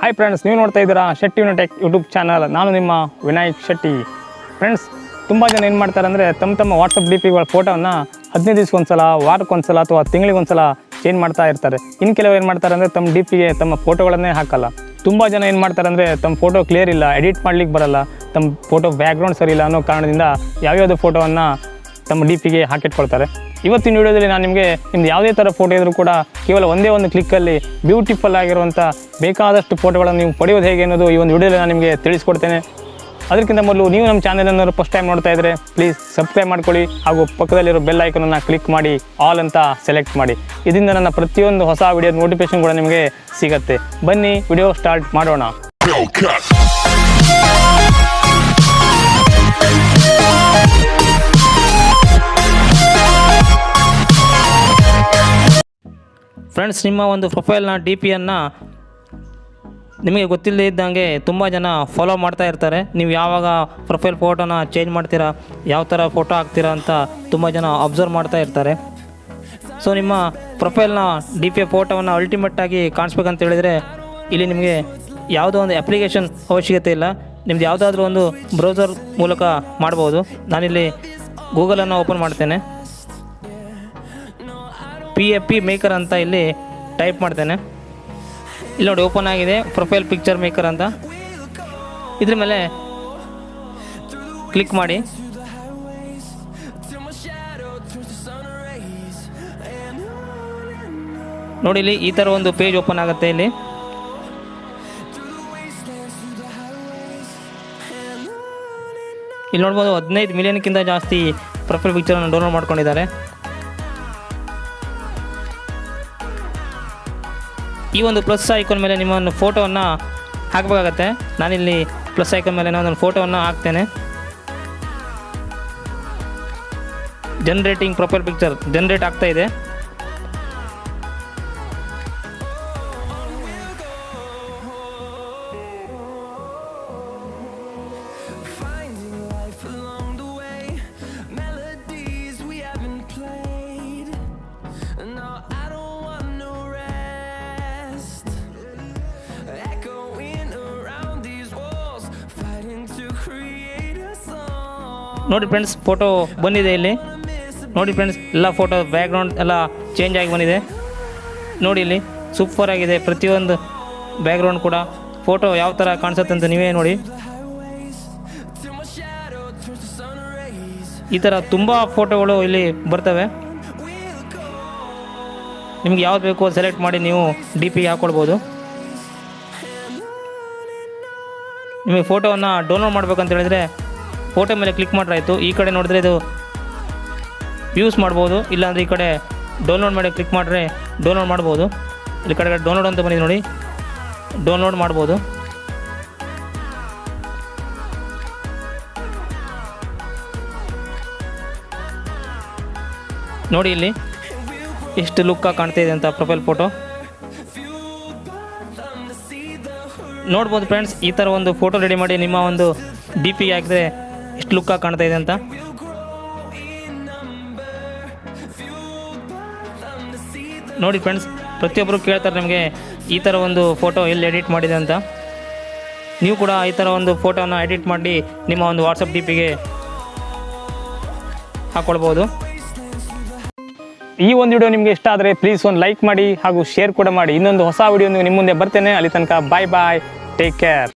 Hi friends, ನೀವು ನೋಡ್ತಾ ಇದ್ದೀರಾ ಶೆಟ್ಟಿ ಯುನಿಟೆಕ್ ಯೂಟ್ಯೂಬ್ ಚಾನಲ್. ನಾನು ನಿಮ್ಮ ವಿನಾಯಕ್ ಶೆಟ್ಟಿ. ಫ್ರೆಂಡ್ಸ್, ತುಂಬ ಜನ ಏನು ಮಾಡ್ತಾರೆ ಅಂದರೆ ತಮ್ಮ ವಾಟ್ಸಪ್ ಡಿ ಪಿಗಳ ಫೋಟೋವನ್ನು 15 ದಿವಸಕ್ಕೊಂದ್ಸಲ, ವಾರಕ್ಕೊಂದ್ಸಲ ಅಥವಾ ತಿಂಗಳಿಗೊಂದ್ಸಲ ಚೇಂಜ್ ಮಾಡ್ತಾ ಇರ್ತಾರೆ. ಇನ್ನು ಕೆಲವರು ಏನು ಮಾಡ್ತಾರೆ ಅಂದರೆ ತಮ್ಮ ಡಿ ಪಿಗೆ ತಮ್ಮ ಫೋಟೋಗಳನ್ನೇ ಹಾಕಲ್ಲ. ತುಂಬ ಜನ ಏನು ಮಾಡ್ತಾರೆ ಅಂದರೆ ತಮ್ಮ ಫೋಟೋ ಕ್ಲಿಯರ್ ಇಲ್ಲ, ಎಡಿಟ್ ಮಾಡ್ಲಿಕ್ಕೆ ಬರಲ್ಲ, ತಮ್ಮ ಫೋಟೋ ಬ್ಯಾಕ್ಗ್ರೌಂಡ್ ಸರಿ ಇಲ್ಲ ಅನ್ನೋ ಕಾರಣದಿಂದ ಯಾವ್ಯಾವುದೋ ಫೋಟೋವನ್ನು ತಮ್ಮ ಡಿ ಪಿಗೆ ಹಾಕಿಟ್ಕೊಳ್ತಾರೆ. ಇವತ್ತಿನ ವಿಡಿಯೋದಲ್ಲಿ ನಾನು ನಿಮಗೆ ನಿಮ್ದು ಯಾವುದೇ ಥರ ಫೋಟೋ ಇದ್ದರೂ ಕೂಡ ಕೇವಲ ಒಂದೇ ಒಂದು ಕ್ಲಿಕ್ಕಲ್ಲಿ ಬ್ಯೂಟಿಫುಲ್ ಆಗಿರುವಂಥ ಬೇಕಾದಷ್ಟು ಫೋಟೋಗಳನ್ನು ನೀವು ಪಡೆಯೋದು ಹೇಗೆ ಅನ್ನೋದು ಈ ಒಂದು ವಿಡಿಯೋದಲ್ಲಿ ನಾನು ನಿಮಗೆ ತಿಳಿಸ್ಕೊಡ್ತೇನೆ. ಅದಕ್ಕಿಂತ ಮೊದಲು ನೀವು ನಮ್ಮ ಚಾನಲನ್ನು ಫಸ್ಟ್ ಟೈಮ್ ನೋಡ್ತಾ ಇದ್ದರೆ ಪ್ಲೀಸ್ ಸಬ್ಸ್ಕ್ರೈಬ್ ಮಾಡ್ಕೊಳ್ಳಿ, ಹಾಗೂ ಪಕ್ಕದಲ್ಲಿರೋ ಬೆಲ್ ಐಕನನ್ನು ಕ್ಲಿಕ್ ಮಾಡಿ ಆಲ್ ಅಂತ ಸೆಲೆಕ್ಟ್ ಮಾಡಿ. ಇದರಿಂದ ನನ್ನ ಪ್ರತಿಯೊಂದು ಹೊಸ ವಿಡಿಯೋದ ನೋಟಿಫಿಕೇಶನ್ ಕೂಡ ನಿಮಗೆ ಸಿಗುತ್ತೆ. ಬನ್ನಿ ವಿಡಿಯೋ ಸ್ಟಾರ್ಟ್ ಮಾಡೋಣ. ಫ್ರೆಂಡ್ಸ್, ನಿಮ್ಮ ಒಂದು ಪ್ರೊಫೈಲ್ನ ಡಿ ಪಿಯನ್ನು ನಿಮಗೆ ಗೊತ್ತಿಲ್ಲದೆ ಇದ್ದಂಗೆ ತುಂಬ ಜನ ಫಾಲೋ ಮಾಡ್ತಾ ಇರ್ತಾರೆ. ನೀವು ಯಾವಾಗ ಪ್ರೊಫೈಲ್ ಫೋಟೋನ ಚೇಂಜ್ ಮಾಡ್ತೀರಾ, ಯಾವ ಥರ ಫೋಟೋ ಹಾಕ್ತೀರಾ ಅಂತ ತುಂಬ ಜನ ಅಬ್ಸರ್ವ್ ಮಾಡ್ತಾ ಇರ್ತಾರೆ. ಸೊ ನಿಮ್ಮ ಪ್ರೊಫೈಲ್ನ ಡಿ ಪಿಯ ಫೋಟೋವನ್ನು ಅಲ್ಟಿಮೇಟಾಗಿ ಕಾಣಿಸ್ಬೇಕಂತ ಹೇಳಿದರೆ ಇಲ್ಲಿ ನಿಮಗೆ ಯಾವುದೋ ಒಂದು ಅಪ್ಲಿಕೇಶನ್ ಅವಶ್ಯಕತೆ ಇಲ್ಲ. ನಿಮ್ದು ಯಾವುದಾದ್ರೂ ಒಂದು ಬ್ರೌಸರ್ ಮೂಲಕ ಮಾಡ್ಬೋದು. ನಾನಿಲ್ಲಿ ಗೂಗಲನ್ನು ಓಪನ್ ಮಾಡ್ತೇನೆ. PFP ಮೇಕರ್ ಅಂತ ಇಲ್ಲಿ ಟೈಪ್ ಮಾಡ್ತೇನೆ. ಇಲ್ಲಿ ನೋಡಿ ಓಪನ್ ಆಗಿದೆ, ಪ್ರೊಫೈಲ್ ಪಿಕ್ಚರ್ ಮೇಕರ್ ಅಂತ. ಇದ್ರ ಮೇಲೆ ಕ್ಲಿಕ್ ಮಾಡಿ. ನೋಡಿ, ಇಲ್ಲಿ ಈ ಥರ ಒಂದು ಪೇಜ್ ಓಪನ್ ಆಗುತ್ತೆ. ಇಲ್ಲಿ ನೋಡ್ಬೋದು 15 ಮಿಲಿಯನ್ಕ್ಕಿಂತ ಜಾಸ್ತಿ ಪ್ರೊಫೈಲ್ ಪಿಕ್ಚರನ್ನು ಡೌನ್ಲೋಡ್ ಮಾಡ್ಕೊಂಡಿದ್ದಾರೆ. ಈ ಒಂದು ಪ್ಲಸ್ ಐಕಾನ್ ಮೇಲೆ ನಿಮ್ಮ ಒಂದು ಫೋಟೋವನ್ನು ಹಾಕಬೇಕಾಗತ್ತೆ. ನಾನಿಲ್ಲಿ ಪ್ಲಸ್ ಐಕಾನ್ ಮೇಲೆ ನಾನು ಒಂದು ಫೋಟೋವನ್ನು ಹಾಕ್ತೇನೆ. ಜನರೇಟಿಂಗ್ ಪ್ರೊಫೈಲ್ ಪಿಕ್ಚರ್ ಜನರೇಟ್ ಆಗ್ತಾ ಇದೆ. ನೋಡಿ ಫ್ರೆಂಡ್ಸ್, ಫೋಟೋ ಬಂದಿದೆ. ಇಲ್ಲಿ ನೋಡಿ ಫ್ರೆಂಡ್ಸ್, ಎಲ್ಲ ಫೋಟೋ ಬ್ಯಾಕ್ಗ್ರೌಂಡ್ ಎಲ್ಲ ಚೇಂಜ್ ಆಗಿ ಬಂದಿದೆ. ನೋಡಿ, ಇಲ್ಲಿ ಸೂಪರ್ ಆಗಿದೆ. ಪ್ರತಿಯೊಂದು ಬ್ಯಾಕ್ಗ್ರೌಂಡ್ ಕೂಡ ಫೋಟೋ ಯಾವ ಥರ ಕಾಣಿಸುತ್ತೆ ಅಂತ ನೀವೇ ನೋಡಿ. ಈ ಥರ ತುಂಬ ಫೋಟೋಗಳು ಇಲ್ಲಿ ಬರ್ತವೆ. ನಿಮ್ಗೆ ಯಾವ್ದು ಬೇಕು ಅದು ಸೆಲೆಕ್ಟ್ ಮಾಡಿ ನೀವು ಡಿ ಪಿಗೆ ಹಾಕ್ಕೊಳ್ಬೋದು. ನಿಮಗೆ ಫೋಟೋವನ್ನು ಡೌನ್ಲೋಡ್ ಮಾಡಬೇಕಂತ ಹೇಳಿದರೆ ಫೋಟೋ ಮೇಲೆ ಕ್ಲಿಕ್ ಮಾಡ್ರಾಯ್ತು. ಈ ಕಡೆ ನೋಡಿದ್ರೆ ಇದು ವ್ಯೂಸ್ ಮಾಡ್ಬೋದು, ಇಲ್ಲಾಂದರೆ ಈ ಕಡೆ ಡೌನ್ಲೋಡ್ ಮಾಡಿ ಕ್ಲಿಕ್ ಮಾಡಿದ್ರೆ ಡೌನ್ಲೋಡ್ ಮಾಡ್ಬೋದು. ಇಲ್ಲಿ ಕಡೆ ಡೌನ್ಲೋಡ್ ಅಂತ ಬಂದಿದೆ ನೋಡಿ, ಡೌನ್ಲೋಡ್ ಮಾಡ್ಬೋದು. ನೋಡಿ ಇಲ್ಲಿ ಎಷ್ಟು ಲುಕ್ಕಾಗಿ ಕಾಣ್ತಾ ಇದೆ ಅಂತ ಪ್ರೊಫೈಲ್ ಫೋಟೋ ನೋಡ್ಬೋದು. ಫ್ರೆಂಡ್ಸ್, ಈ ಥರ ಒಂದು ಫೋಟೋ ರೆಡಿ ಮಾಡಿ ನಿಮ್ಮ ಒಂದು ಡಿ ಪಿಗೆ ಹಾಕಿದ್ರೆ ಎಷ್ಟು ಲುಕ್ಕಾಗಿ ಕಾಣ್ತಾ ಇದೆ ಅಂತ. ನೋಡಿ ಫ್ರೆಂಡ್ಸ್, ಪ್ರತಿಯೊಬ್ಬರು ಕೇಳ್ತಾರೆ ನಿಮಗೆ ಈ ಥರ ಒಂದು ಫೋಟೋ ಎಲ್ಲಿ ಎಡಿಟ್ ಮಾಡಿದೆ ಅಂತ. ನೀವು ಕೂಡ ಈ ಥರ ಒಂದು ಫೋಟೋನ ಎಡಿಟ್ ಮಾಡಿ ನಿಮ್ಮ ಒಂದು ವಾಟ್ಸಪ್ ಡಿ ಪಿಗೆ ಹಾಕ್ಕೊಳ್ಬೋದು. ಈ ಒಂದು ವಿಡಿಯೋ ನಿಮಗೆ ಇಷ್ಟ ಆದರೆ ಪ್ಲೀಸ್ ಒಂದು ಲೈಕ್ ಮಾಡಿ ಹಾಗೂ ಶೇರ್ ಕೂಡ ಮಾಡಿ. ಇನ್ನೊಂದು ಹೊಸ ವಿಡಿಯೋ ನಿಮ್ಮ ಮುಂದೆ ಬರ್ತೇನೆ. ಅಲ್ಲಿ ತನಕ ಬಾಯ್ ಬಾಯ್, ಟೇಕ್ ಕೇರ್.